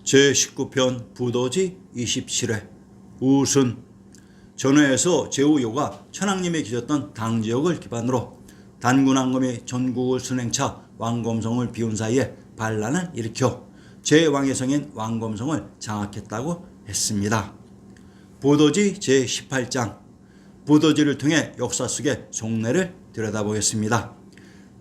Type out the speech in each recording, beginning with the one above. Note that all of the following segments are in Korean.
제19편 부도지 27회 우순. 전회에서 제후요가 천황님이 계셨던 당지역을 기반으로 단군왕검이 전국을 순행차 왕검성을 비운 사이에 반란을 일으켜 제왕의 성인 왕검성을 장악했다고 했습니다. 부도지 제18장 부도지를 통해 역사 속의 속내를 들여다보겠습니다.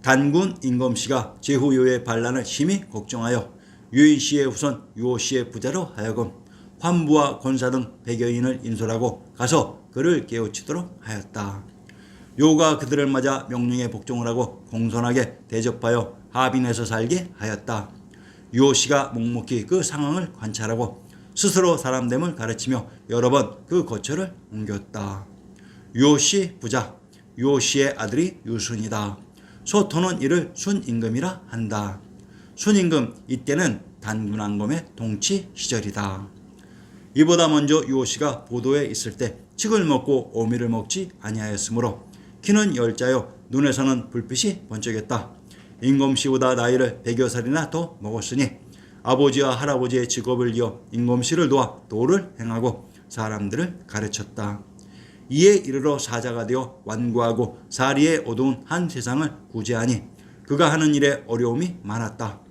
단군 임검씨가 제후요의 반란을 심히 걱정하여 유인씨의 후손 유호씨의 부자로 하여금 환부와 권사 등 100여인을 인솔하고 가서 그를 깨우치도록 하였다. 요가 그들을 맞아 명령에 복종을 하고 공손하게 대접하여 하빈에서 살게 하였다. 유호씨가 묵묵히 그 상황을 관찰하고 스스로 사람됨을 가르치며 여러 번 그 거처를 옮겼다. 유호씨 부자, 유호씨의 아들이 유순이다. 소토는 이를 순임금이라 한다. 순임금, 이때는 단군왕검의 통치 시절이다. 이보다 먼저 유호씨가 보도에 있을 때 칡을 먹고 오미를 먹지 아니하였으므로 키는 열자요 눈에서는 불빛이 번쩍였다. 임검씨보다 나이를 100여 살이나 더 먹었으니 아버지와 할아버지의 직업을 이어 임검씨를 도와 도를 행하고 사람들을 가르쳤다. 이에 이르러 사자가 되어 완고하고 사리에 어두운 한 세상을 구제하니 그가 하는 일에 어려움이 많았다.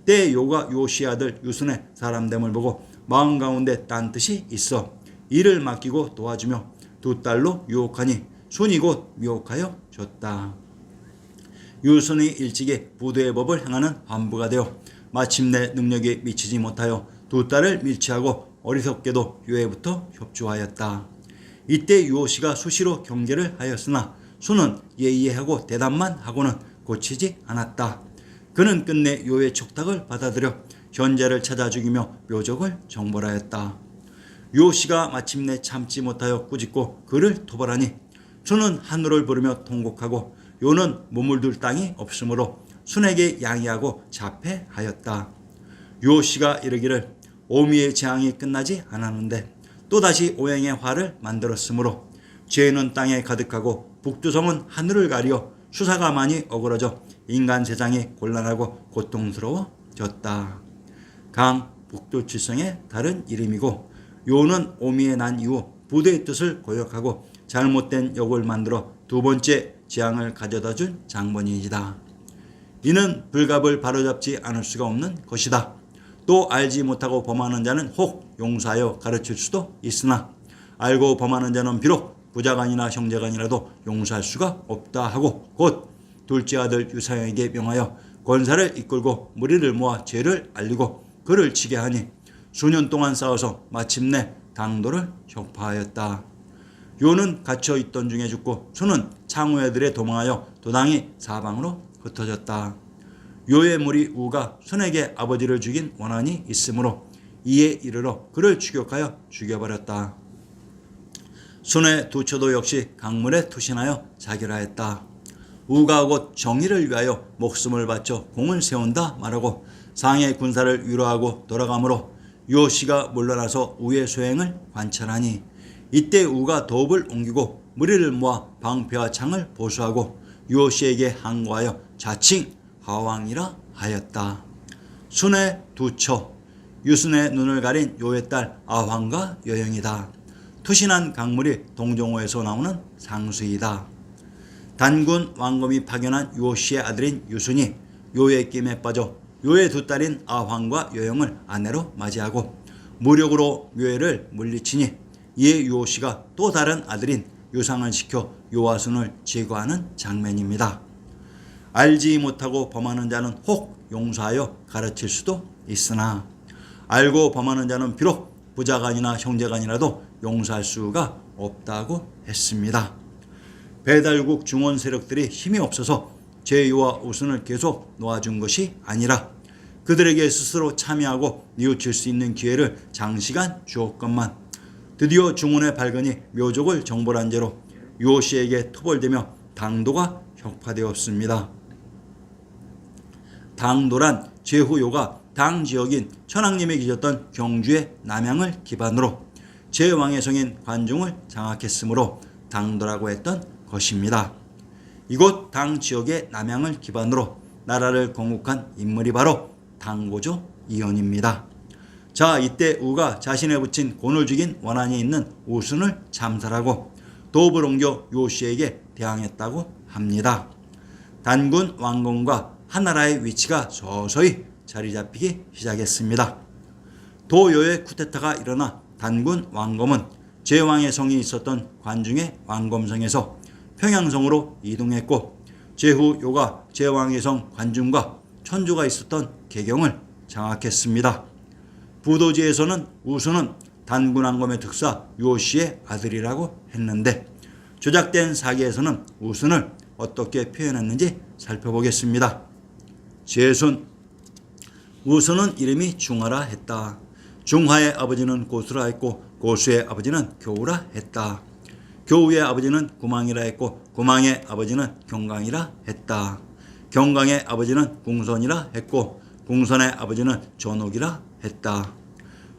때 요가 유호씨의 아들 유순의 사람됨을 보고 마음 가운데 딴 뜻이 있어 일을 맡기고 도와주며 두 딸로 유혹하니 순이 곧 미혹하여 줬다. 유순이 일찍이 부도의 법을 행하는 환부가 되어 마침내 능력이 미치지 못하여 두 딸을 밀치하고 어리석게도 유해부터 협조하였다. 이때 유호씨가 수시로 경계를 하였으나 순은 예의하고 대답만 하고는 고치지 않았다. 그는 끝내 요의 촉탁을 받아들여 현재를 찾아 죽이며 묘족을 정벌하였다. 유호씨가 마침내 참지 못하여 꾸짖고 그를 토벌하니 순은 하늘을 부르며 통곡하고 요는 몸을 둘 땅이 없으므로 순에게 양해하고 자폐하였다. 유호씨가 이르기를 오미의 재앙이 끝나지 않았는데 또다시 오행의 화를 만들었으므로 죄는 땅에 가득하고 북두성은 하늘을 가리어 수사가 많이 어그러져 인간 세상이 곤란하고 고통스러워졌다. 강 북두칠성의 다른 이름이고 요는 오미에 난 이후 부대의 뜻을 고역하고 잘못된 역을 만들어 두 번째 재앙을 가져다 준 장본인이다. 이는 불갑을 바로잡지 않을 수가 없는 것이다. 또 알지 못하고 범하는 자는 혹 용서하여 가르칠 수도 있으나 알고 범하는 자는 비록 부자간이나 형제간이라도 용서할 수가 없다 하고 곧 둘째 아들 유사형에게 명하여 권사를 이끌고 무리를 모아 죄를 알리고 그를 치게 하니 수년 동안 싸워서 마침내 당도를 혁파하였다. 요는 갇혀 있던 중에 죽고 수는 창후애들에 도망하여 도당이 사방으로 흩어졌다. 요의 무리 우가 순에게 아버지를 죽인 원한이 있으므로 이에 이르러 그를 추격하여 죽여버렸다. 순의 두 처도 역시 강물에 투신하여 자결하였다. 우가 곧 정의를 위하여 목숨을 바쳐 공을 세운다 말하고 상의 군사를 위로하고 돌아가므로 유호씨가 물러나서 우의 소행을 관찰하니 이때 우가 도읍을 옮기고 무리를 모아 방패와 창을 보수하고 유호씨에게 항거하여 자칭 하왕이라 하였다. 순의 두 처, 유순의 눈을 가린 요의 딸 아황과 여영이다. 투신한 강물이 동정호에서 나오는 상수이다. 단군 왕검이 파견한 유호씨의 아들인 유순이 요의 낌에 빠져 요의 두 딸인 아황과 여영을 아내로 맞이하고 무력으로 묘해를 물리치니 이에 유호씨가 또 다른 아들인 유상을 시켜 요하순을 제거하는 장면입니다. 알지 못하고 범하는 자는 혹 용서하여 가르칠 수도 있으나 알고 범하는 자는 비록 부자간이나 형제간이라도 용서할 수가 없다고 했습니다. 배달국 중원 세력들이 힘이 없어서 제요와 우순을 계속 놓아준 것이 아니라 그들에게 스스로 참여하고 뉘우칠 수 있는 기회를 장시간 주었건만 드디어 중원의 발근이 묘족을 정벌한 죄로 유호씨에게 토벌되며 당도가 혁파되었습니다. 당도란 제후요가 당 지역인 천황님이 계셨던 경주의 남양을 기반으로 제왕의 성인 관중을 장악했으므로 당도라고 했던 것입니다. 이곳 당 지역의 남양을 기반으로 나라를 건국한 인물이 바로 당고조 이연입니다. 자, 이때 우가 자신의 부친 곤을 죽인 원한이 있는 우순을 참살하고 도읍을 옮겨 요시에게 대항했다고 합니다. 단군 왕검과 하나라의 위치가 서서히 자리 잡히기 시작했습니다. 도요의 쿠데타가 일어나 단군 왕검은 제왕의 성이 있었던 관중의 왕검성에서 평양성으로 이동했고, 제후 요가 제왕의 성 관중과 천주가 있었던 개경을 장악했습니다. 부도지에서는 우수는 단군 왕검의 특사 요시의 아들이라고 했는데, 조작된 사기에서는 우순을 어떻게 표현했는지 살펴보겠습니다. 제순. 우순은 이름이 중하라 했다. 중하의 아버지는 고수라 했고 고수의 아버지는 교우라 했다. 교우의 아버지는 구망이라 했고 구망의 아버지는 경강이라 했다. 경강의 아버지는 궁선이라 했고 궁선의 아버지는 전욱이라 했다.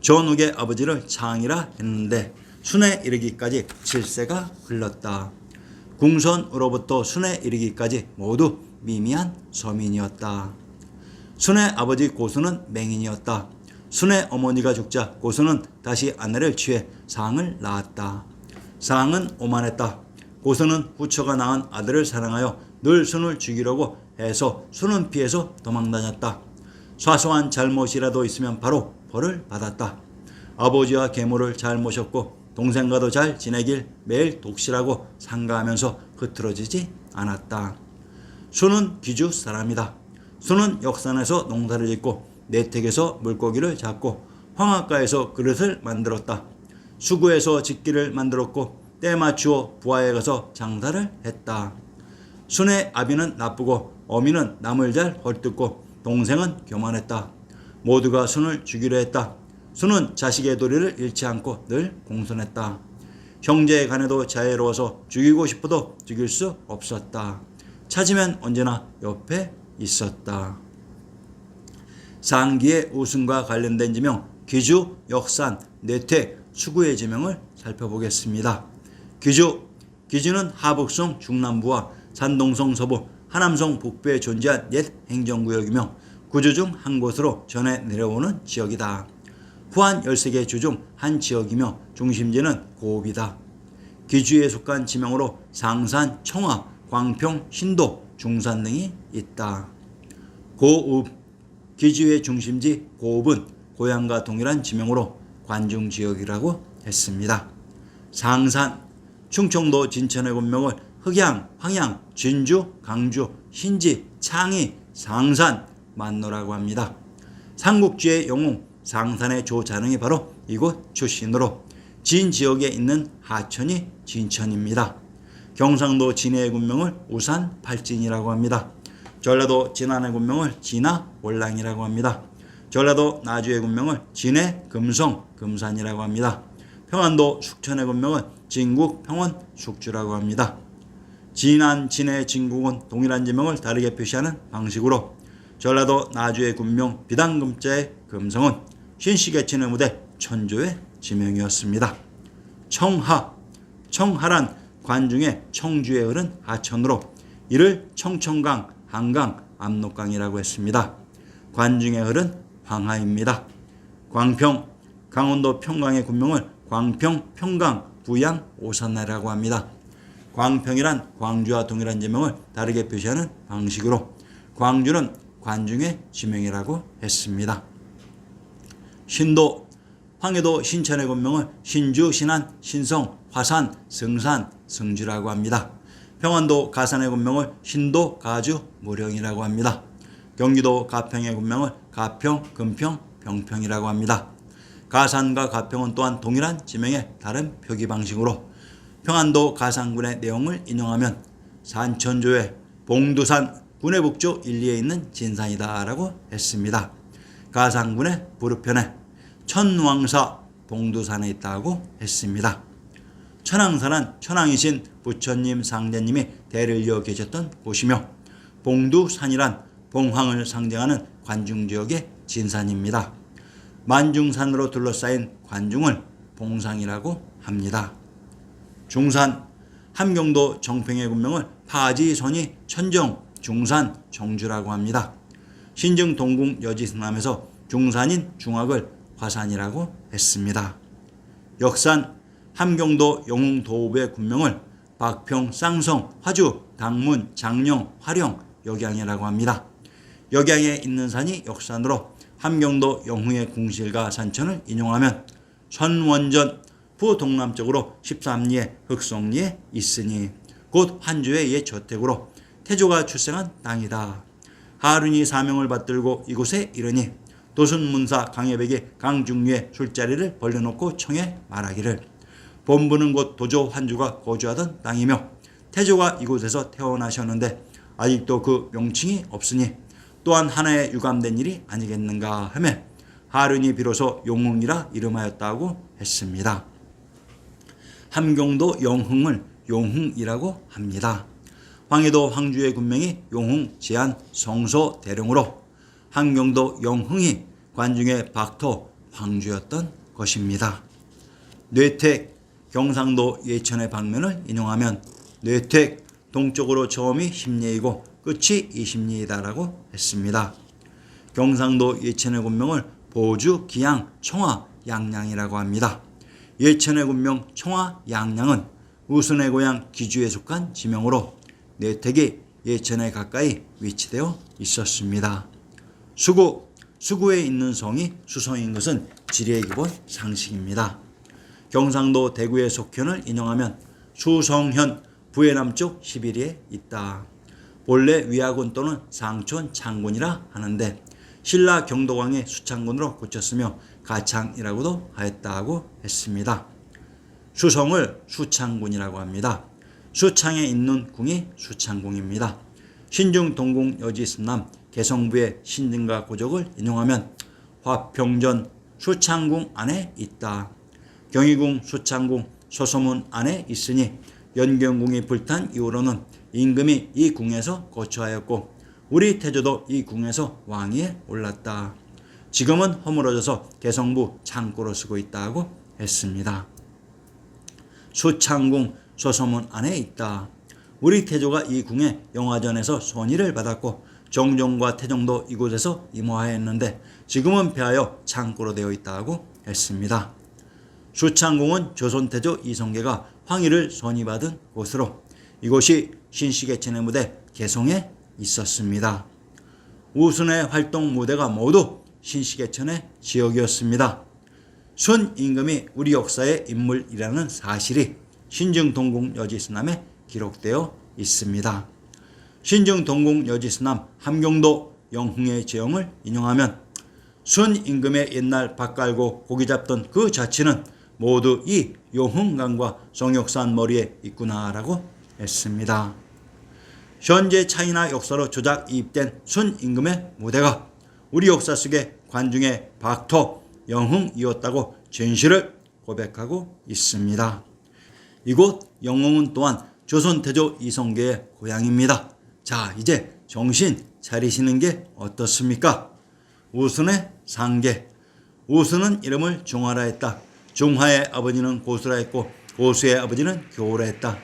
전욱의 아버지를 창이라 했는데 순에 이르기까지 7세가 흘렀다. 궁선으로부터 순에 이르기까지 모두 미미한 서민이었다. 순의 아버지 고수는 맹인이었다. 순의 어머니가 죽자 고수는 다시 아내를 취해 상을 낳았다. 상은 오만했다. 고수는 후처가 낳은 아들을 사랑하여 늘 순을 죽이려고 해서 순은 피해서 도망다녔다. 사소한 잘못이라도 있으면 바로 벌을 받았다. 아버지와 계모를 잘 모셨고 동생과도 잘 지내길 매일 독실하고 상가하면서 흐트러지지 않았다. 순은 귀주 사람이다. 순은 역산에서 농사를 짓고 내택에서 물고기를 잡고 황학가에서 그릇을 만들었다. 수구에서 직기를 만들었고 때 맞추어 부하에 가서 장사를 했다. 순의 아비는 나쁘고 어미는 남을 잘 헐뜯고 동생은 교만했다. 모두가 순을 죽이려 했다. 순은 자식의 도리를 잃지 않고 늘 공손했다. 형제에 간에도 자애로워서 죽이고 싶어도 죽일 수 없었다. 찾으면 언제나 옆에 있었다. 상기의 우승과 관련된 지명, 귀주, 역산, 내퇴, 수구의 지명을 살펴보겠습니다. 귀주는 하북성 중남부와 산동성 서부, 하남성 북부에 존재한 옛 행정구역이며 구주 중 한 곳으로 전해 내려오는 지역이다. 후한 13개 주 중 한 지역이며 중심지는 고읍이다. 귀주에 속한 지명으로 상산, 청하, 광평, 신도, 중산 등이 있다. 고읍. 귀주의 중심지 고읍은 고향과 동일한 지명으로 관중지역이라고 했습니다. 상산. 충청도 진천의 본명을 흑양, 황양, 진주, 강주, 신지, 창희, 상산, 만노라고 합니다. 삼국지의 영웅 상산의 조자능이 바로 이곳 출신으로 진 지역에 있는 하천이 진천입니다. 경상도 진해의 군명을 우산 팔진이라고 합니다. 전라도 진안의 군명을 진화 월랑이라고 합니다. 전라도 나주의 군명을 진해 금성 금산이라고 합니다. 평안도 숙천의 군명은 진국 평원 숙주라고 합니다. 진안, 진해, 진국은 동일한 지명을 다르게 표시하는 방식으로 전라도 나주의 군명 비단금자의 금성은 신시계천의 무대 천조의 지명이었습니다. 청하. 청하란 관중의 청주에 흐른 하천으로 이를 청천강, 한강, 압록강이라고 했습니다. 관중에 흐른 황하입니다. 광평. 강원도 평강의 군명을 광평, 평강, 부양, 오산나라고 합니다. 광평이란 광주와 동일한 지명을 다르게 표시하는 방식으로 광주는 관중의 지명이라고 했습니다. 신도. 황해도 신천의 군명을 신주, 신안, 신성, 화산, 성산, 성주라고 합니다. 평안도 가산의 군명을 신도, 가주, 무령이라고 합니다. 경기도 가평의 군명을 가평, 금평, 병평이라고 합니다. 가산과 가평은 또한 동일한 지명의 다른 표기 방식으로 평안도 가산군의 내용을 인용하면 산천조의 봉두산 군의 북쪽 1, 2에 있는 진산이다 라고 했습니다. 가산군의 부르편에 천왕사 봉두산에 있다고 했습니다. 천왕사는 천왕이신 부처님, 상제님이 대를 이어 계셨던 곳이며 봉두산이란 봉황을 상징하는 관중지역의 진산입니다. 만중산으로 둘러싸인 관중을 봉상이라고 합니다. 중산. 함경도 정평의 군명을 파지, 선이, 천정, 중산, 정주라고 합니다. 신증 동궁 여지승남에서 중산인 중학을 화산이라고 했습니다. 역산 함경도 영흥 도읍의 군명을 박평, 쌍성, 화주, 당문, 장령, 화령, 역양이라고 합니다. 역양에 있는 산이 역산으로 함경도 영흥의 궁실과 산천을 인용하면 선원전 부동남쪽으로 13리에 흑성리에 있으니 곧 환주의 옛 저택으로 태조가 출생한 땅이다. 하륜이 사명을 받들고 이곳에 이르니 도순문사 강해백이 강중류에 술자리를 벌려놓고 청해 말하기를 본부는 곧 도조 환주가 거주하던 땅이며 태조가 이곳에서 태어나셨는데 아직도 그 명칭이 없으니 또한 하나의 유감된 일이 아니겠는가 하며 하륜이 비로소 용흥이라 이름하였다고 했습니다. 함경도 영흥을 용흥이라고 합니다. 황해도 황주의 군명이 용흥, 제안, 성소, 대령으로 함경도 영흥이 관중의 박토, 황주였던 것입니다. 뇌택, 경상도 예천의 방면을 인용하면 뇌택, 동쪽으로 처음이 10리이고 끝이 20리이다라고 했습니다. 경상도 예천의 군명을 보주, 기양, 청화, 양양이라고 합니다. 예천의 군명 청화, 양양은 우순의 고향 기주에 속한 지명으로 뇌택이 예천에 가까이 위치되어 있었습니다. 수구에 있는 성이 수성인 것은 지리의 기본 상식입니다. 경상도 대구의 속현을 인용하면 수성현 부해 남쪽 11리에 있다. 본래 위화군 또는 상촌 창군이라 하는데 신라 경도광의 수창군으로 고쳤으며 가창이라고도 하였다고 했습니다. 수성을 수창군이라고 합니다. 수창에 있는 궁이 수창궁입니다. 신중 동궁 여지승남 개성부의 신증가 고적을 인용하면 화평전 수창궁 안에 있다. 경희궁 수창궁 소소문 안에 있으니 연경궁이 불탄 이후로는 임금이 이 궁에서 거처하였고 우리 태조도 이 궁에서 왕위에 올랐다. 지금은 허물어져서 개성부 창고로 쓰고 있다고 했습니다. 수창궁 소소문 안에 있다. 우리 태조가 이 궁에 영화전에서 선의를 받았고 정종과 태종도 이곳에서 임화하였는데 지금은 폐하여 창고로 되어 있다고 했습니다. 수창궁은 조선태조 이성계가 황희를 선의받은 곳으로 이곳이 신시개천의 무대 개성에 있었습니다. 우순의 활동 무대가 모두 신시개천의 지역이었습니다. 순 임금이 우리 역사의 인물이라는 사실이 신증동궁 여지승남에 기록되어 있습니다. 신증동궁 여지승남 함경도 영흥의 제형을 인용하면 순 임금의 옛날 밥 깔고 고기 잡던 그 자치는 모두 이 용흥강과 성역산 머리에 있구나라고 했습니다. 현재 차이나 역사로 조작 이입된 순 임금의 무대가 우리 역사 속의 관중의 박토 영흥이었다고 진실을 고백하고 있습니다. 이곳 영흥은 또한 조선태조 이성계의 고향입니다. 자, 이제 정신 차리시는 게 어떻습니까? 우순의 상계. 우순은 이름을 중화라 했다. 중화의 아버지는 고수라 했고 고수의 아버지는 교우라 했다.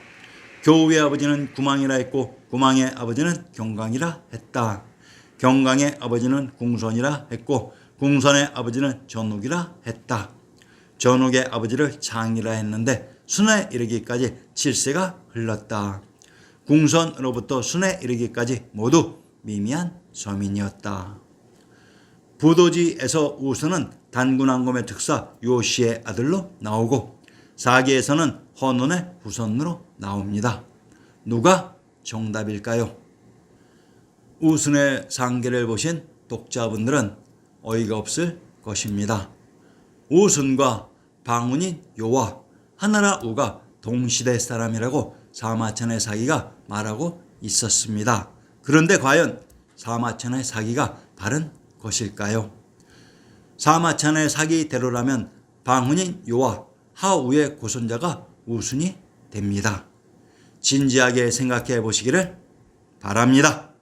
교우의 아버지는 구망이라 했고 구망의 아버지는 경강이라 했다. 경강의 아버지는 궁선이라 했고 궁선의 아버지는 전욱이라 했다. 전욱의 아버지를 장이라 했는데 순에 이르기까지 7세가 흘렀다. 궁선으로부터 순에 이르기까지 모두 미미한 서민이었다. 부도지에서 우선은 단군왕검의 특사 요시의 아들로 나오고 사기에서는 헌원의 후손으로 나옵니다. 누가 정답일까요? 우순의 상계를 보신 독자분들은 어이가 없을 것입니다. 우순과 방운인 요와 하나라 우가 동시대 사람이라고 사마천의 사기가 말하고 있었습니다. 그런데 과연 사마천의 사기가 바른 것일까요? 사마천의 사기대로라면 방운인 요와 하우의 고손자가 우순이 됩니다. 진지하게 생각해 보시기를 바랍니다.